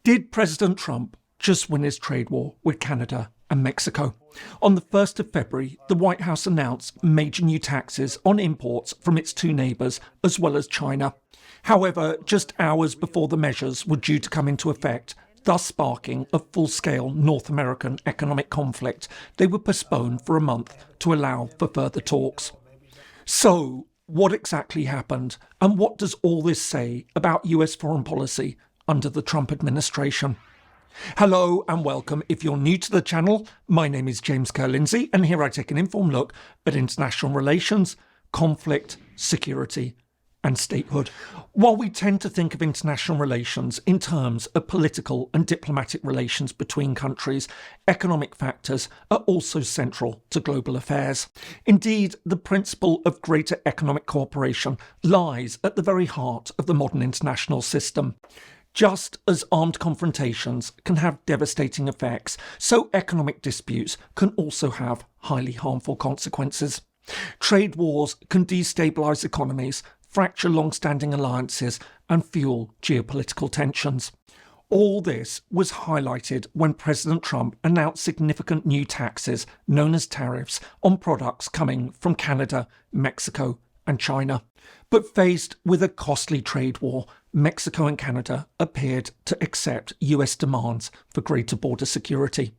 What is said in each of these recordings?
Did President Trump just win his trade war with Canada and Mexico? On the 1st of February, the White House announced major new taxes on imports from its two neighbours, as well as China. However, just hours before the measures were due to come into effect, thus sparking a full-scale North American economic conflict, they were postponed for a month to allow for further talks. So, what exactly happened, and what does all this say about US foreign policy under the Trump administration? Hello and welcome. If you're new to the channel, my name is James Ker-Lindsay, and here I take an informed look at international relations, conflict, security and statehood. While we tend to think of international relations in terms of political and diplomatic relations between countries, economic factors are also central to global affairs. Indeed, the principle of greater economic cooperation lies at the very heart of the modern international system. Just as armed confrontations can have devastating effects, so economic disputes can also have highly harmful consequences. Trade wars can destabilise economies, fracture long-standing alliances and fuel geopolitical tensions. All this was highlighted when President Trump announced significant new taxes, known as tariffs, on products coming from Canada, Mexico and China. But faced with a costly trade war, Mexico and Canada appeared to accept US demands for greater border security.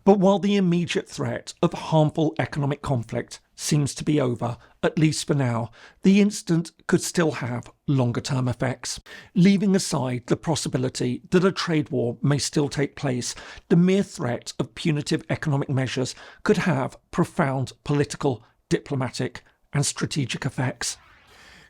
But while the immediate threat of harmful economic conflict seems to be over, at least for now, the incident could still have longer-term effects. Leaving aside the possibility that a trade war may still take place, the mere threat of punitive economic measures could have profound political, diplomatic and strategic effects.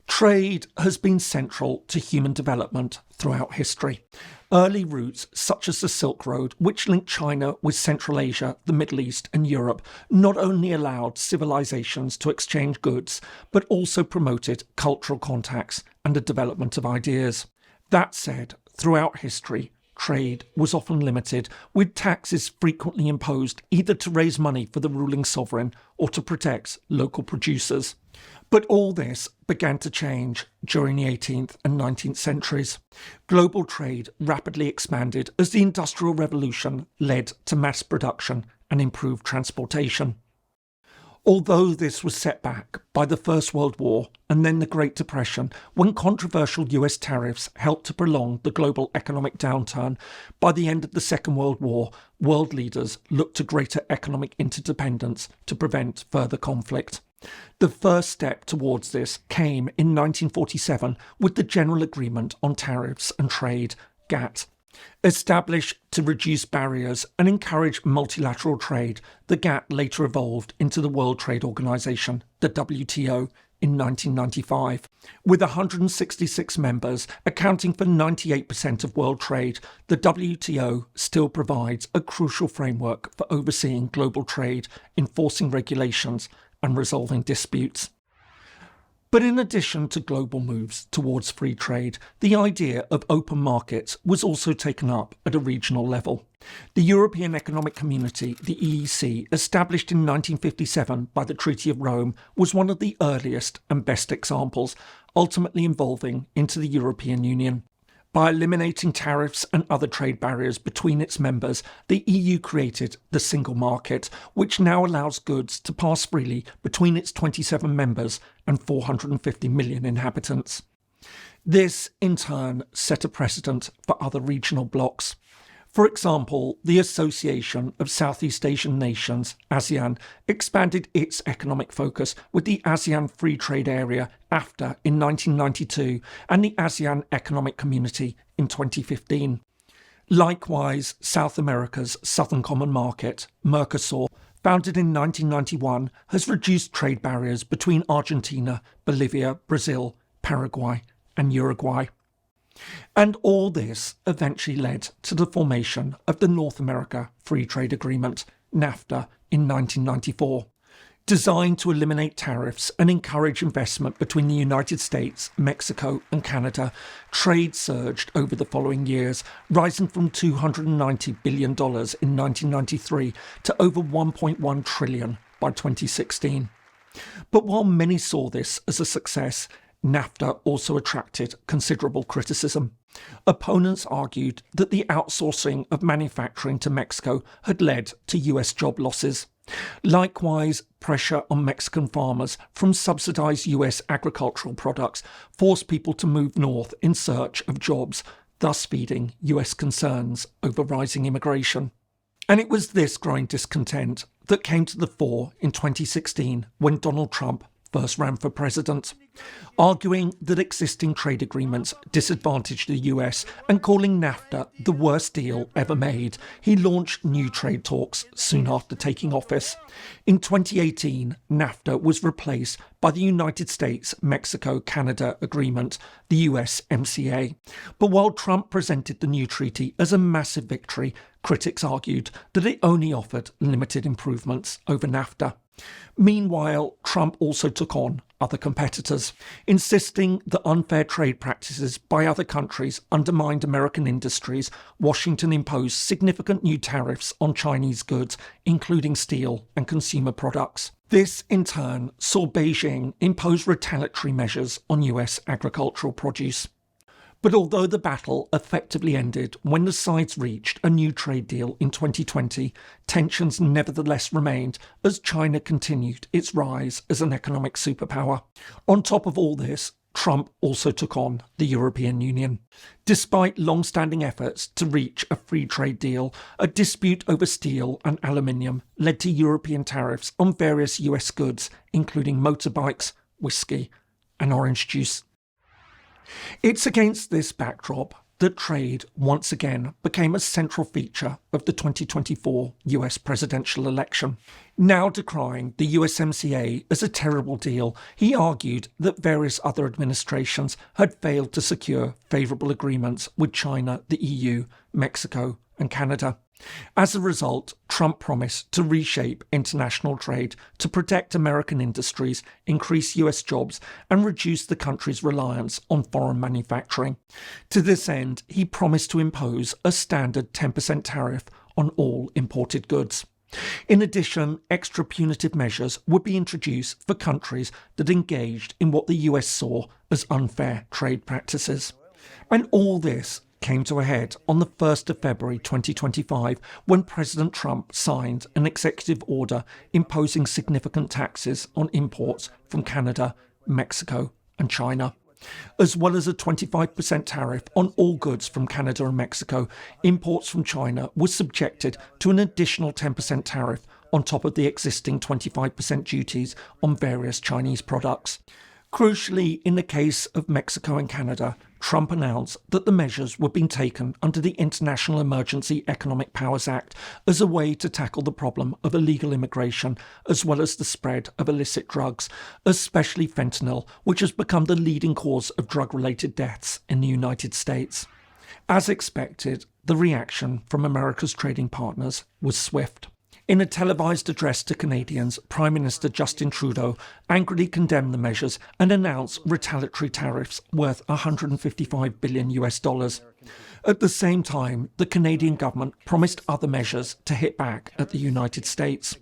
Trade has been central to human development throughout history. Early routes such as the Silk Road, which linked China with Central Asia, the Middle East and Europe, not only allowed civilizations to exchange goods, but also promoted cultural contacts and the development of ideas. That said, throughout history, trade was often limited, with taxes frequently imposed either to raise money for the ruling sovereign or to protect local producers. But all this began to change during the 18th and 19th centuries. Global trade rapidly expanded as the Industrial Revolution led to mass production and improved transportation. Although this was set back by the First World War and then the Great Depression, when controversial US tariffs helped to prolong the global economic downturn, by the end of the Second World War, world leaders looked to greater economic interdependence to prevent further conflict. The first step towards this came in 1947 with the General Agreement on Tariffs and Trade, GATT. Established to reduce barriers and encourage multilateral trade, the GATT later evolved into the World Trade Organization, the WTO, in 1995. With 166 members, accounting for 98% of world trade, the WTO still provides a crucial framework for overseeing global trade, enforcing regulations and resolving disputes. But in addition to global moves towards free trade, the idea of open markets was also taken up at a regional level. The European Economic Community, the EEC, established in 1957 by the Treaty of Rome, was one of the earliest and best examples, ultimately evolving into the European Union. By eliminating tariffs and other trade barriers between its members, the EU created the single market, which now allows goods to pass freely between its 27 members and 450 million inhabitants. This, in turn, set a precedent for other regional blocs. For example, the Association of Southeast Asian Nations, ASEAN, expanded its economic focus with the ASEAN Free Trade Area, NAFTA, in 1992 and the ASEAN Economic Community in 2015. Likewise, South America's Southern Common Market, Mercosur, founded in 1991, has reduced trade barriers between Argentina, Bolivia, Brazil, Paraguay and Uruguay. And all this eventually led to the formation of the North America Free Trade Agreement, NAFTA, in 1994. Designed to eliminate tariffs and encourage investment between the United States, Mexico and Canada, trade surged over the following years, rising from $290 billion in 1993 to over $1.1 trillion by 2016. But while many saw this as a success, NAFTA also attracted considerable criticism. Opponents argued that the outsourcing of manufacturing to Mexico had led to US job losses. Likewise, pressure on Mexican farmers from subsidised US agricultural products forced people to move north in search of jobs, thus feeding US concerns over rising immigration. And it was this growing discontent that came to the fore in 2016 when Donald Trump first ran for president, arguing that existing trade agreements disadvantaged the US and calling NAFTA the worst deal ever made. He launched new trade talks soon after taking office. In 2018, NAFTA was replaced by the United States-Mexico-Canada Agreement, the USMCA. But while Trump presented the new treaty as a massive victory, critics argued that it only offered limited improvements over NAFTA. Meanwhile, Trump also took on other competitors, insisting that unfair trade practices by other countries undermined American industries. Washington imposed significant new tariffs on Chinese goods, including steel and consumer products. This, in turn, saw Beijing impose retaliatory measures on US agricultural produce. But although the battle effectively ended when the sides reached a new trade deal in 2020, tensions nevertheless remained as China continued its rise as an economic superpower. On top of all this, Trump also took on the European Union. Despite long-standing efforts to reach a free trade deal, a dispute over steel and aluminium led to European tariffs on various US goods, including motorbikes, whiskey, and orange juice. It's against this backdrop that trade once again became a central feature of the 2024 US presidential election. Now decrying the USMCA as a terrible deal, he argued that various other administrations had failed to secure favourable agreements with China, the EU, Mexico, and Canada. As a result, Trump promised to reshape international trade to protect American industries, increase US jobs, and reduce the country's reliance on foreign manufacturing. To this end, he promised to impose a standard 10% tariff on all imported goods. In addition, extra punitive measures would be introduced for countries that engaged in what the US saw as unfair trade practices. And all this came to a head on the 1st of February 2025 when President Trump signed an executive order imposing significant taxes on imports from Canada, Mexico and China. As well as a 25% tariff on all goods from Canada and Mexico, imports from China were subjected to an additional 10% tariff on top of the existing 25% duties on various Chinese products. Crucially, in the case of Mexico and Canada, Trump announced that the measures were being taken under the International Emergency Economic Powers Act as a way to tackle the problem of illegal immigration as well as the spread of illicit drugs, especially fentanyl, which has become the leading cause of drug-related deaths in the United States. As expected, the reaction from America's trading partners was swift. In a televised address to Canadians, Prime Minister Justin Trudeau angrily condemned the measures and announced retaliatory tariffs worth $155 billion. At the same time, the Canadian government promised other measures to hit back at the United States.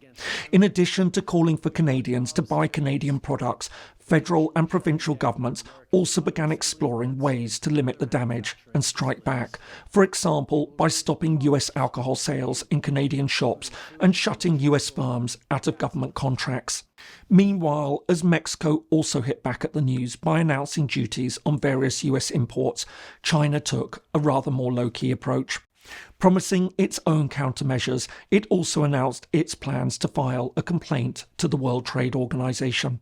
In addition to calling for Canadians to buy Canadian products, federal and provincial governments also began exploring ways to limit the damage and strike back, for example by stopping US alcohol sales in Canadian shops and shutting US firms out of government contracts. Meanwhile, as Mexico also hit back at the news by announcing duties on various US imports, China took a rather more low-key approach. Promising its own countermeasures, it also announced its plans to file a complaint to the World Trade Organization.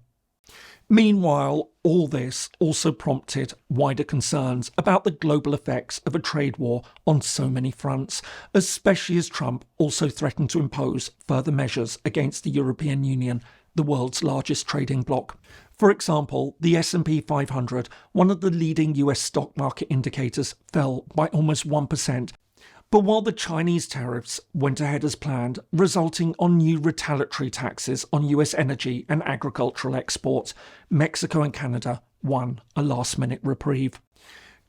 Meanwhile, all this also prompted wider concerns about the global effects of a trade war on so many fronts, especially as Trump also threatened to impose further measures against the European Union, the world's largest trading bloc. For example, the S&P 500, one of the leading US stock market indicators, fell by almost 1%. But while the Chinese tariffs went ahead as planned, resulting on new retaliatory taxes on US energy and agricultural exports, Mexico and Canada won a last-minute reprieve.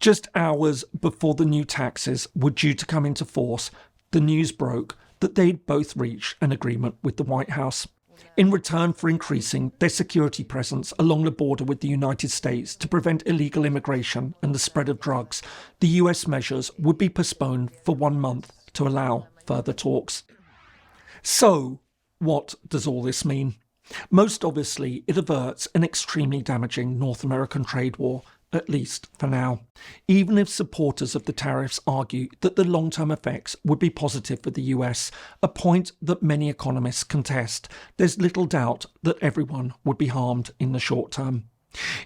Just hours before the new taxes were due to come into force, the news broke that they'd both reached an agreement with the White House. in return for increasing their security presence along the border with the United States to prevent illegal immigration and the spread of drugs, the US measures would be postponed for 1 month to allow further talks. So, what does all this mean? Most obviously, it averts an extremely damaging North American trade war, at least for now. Even if supporters of the tariffs argue that the long-term effects would be positive for the US, a point that many economists contest, there's little doubt that everyone would be harmed in the short term.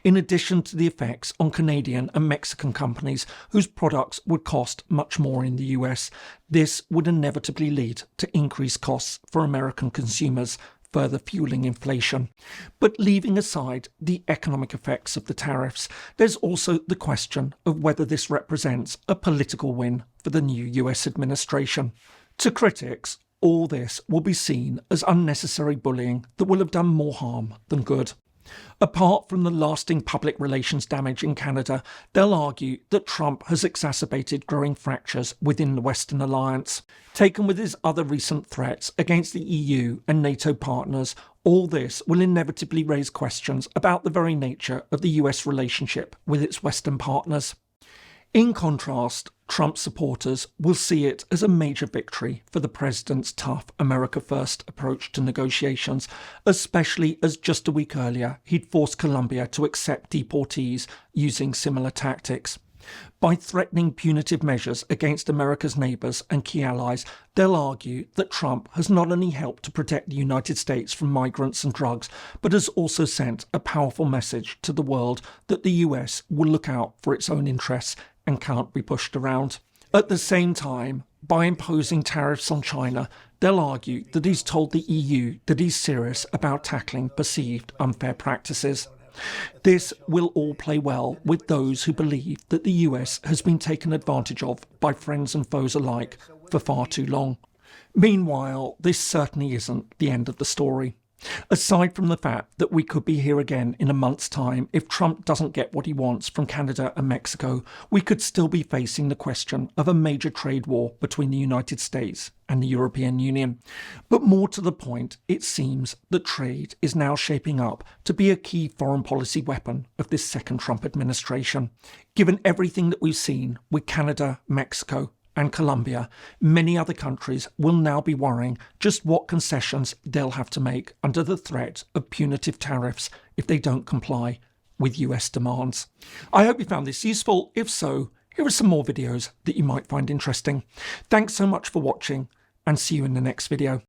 In addition to the effects on Canadian and Mexican companies whose products would cost much more in the US, this would inevitably lead to increased costs for American consumers, further fueling inflation. But leaving aside the economic effects of the tariffs, there's also the question of whether this represents a political win for the new US administration. To critics, all this will be seen as unnecessary bullying that will have done more harm than good. Apart from the lasting public relations damage in Canada, they'll argue that Trump has exacerbated growing fractures within the Western alliance. Taken with his other recent threats against the EU and NATO partners, all this will inevitably raise questions about the very nature of the US relationship with its Western partners. In contrast, Trump supporters will see it as a major victory for the president's tough America First approach to negotiations, especially as just a week earlier he'd forced Colombia to accept deportees using similar tactics. By threatening punitive measures against America's neighbours and key allies, they'll argue that Trump has not only helped to protect the United States from migrants and drugs, but has also sent a powerful message to the world that the US will look out for its own interests and can't be pushed around. At the same time, by imposing tariffs on China, they'll argue that he's told the EU that he's serious about tackling perceived unfair practices. This will all play well with those who believe that the US has been taken advantage of by friends and foes alike for far too long. Meanwhile, this certainly isn't the end of the story. Aside from the fact that we could be here again in a month's time if Trump doesn't get what he wants from Canada and Mexico, we could still be facing the question of a major trade war between the United States and the European Union. But more to the point, it seems that trade is now shaping up to be a key foreign policy weapon of this second Trump administration. Given everything that we've seen with Canada, Mexico, and Colombia, many other countries will now be worrying just what concessions they'll have to make under the threat of punitive tariffs if they don't comply with US demands. I hope you found this useful. If so, here are some more videos that you might find interesting. Thanks so much for watching, and see you in the next video.